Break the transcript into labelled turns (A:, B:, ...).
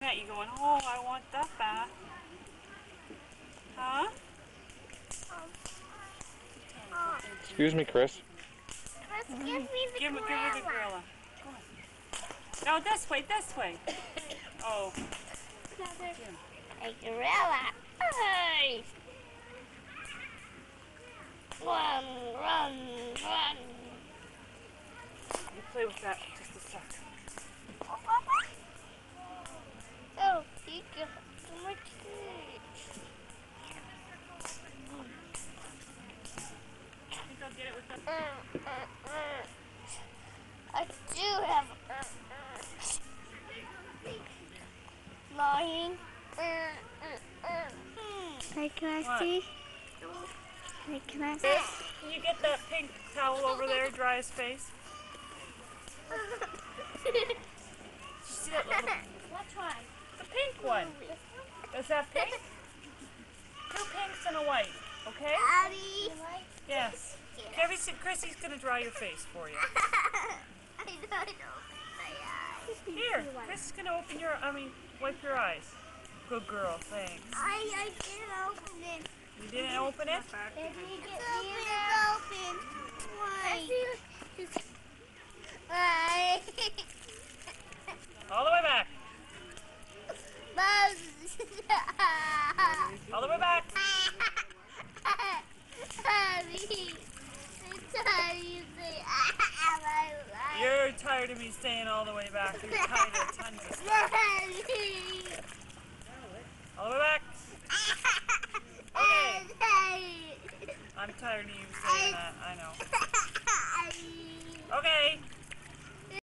A: At you going, oh, I want that bath. Huh?
B: Excuse me, Chris.
C: Chris, give me the
A: Give her the
C: gorilla.
A: gorilla. Go on. No, this way, this way. Oh.
C: A gorilla. Hey! Run.
A: You play with that just a sec.
C: Oh, he got so much food.
A: I think I'll get it with the...
C: I do have lying. Hey, can I see? Hey, can I see?
A: Can you get that pink towel over there, dry his face? Did you see that little...
C: Which one?
A: The pink one. Is that pink? Two pinks and a white, okay?
C: Daddy.
A: Yes. Chrissy's going to dry your face for you.
C: I don't open my eyes.
A: Here, Chris is going to wipe your eyes. Good girl, thanks.
C: I didn't open it.
A: You didn't open it?
C: It's open. Why? Why?
A: All the way back. All the way back. You're tired of me staying all the way back. You're tired of tons of stuff. All the way back. Okay. I'm tired of you saying that. I know. Okay.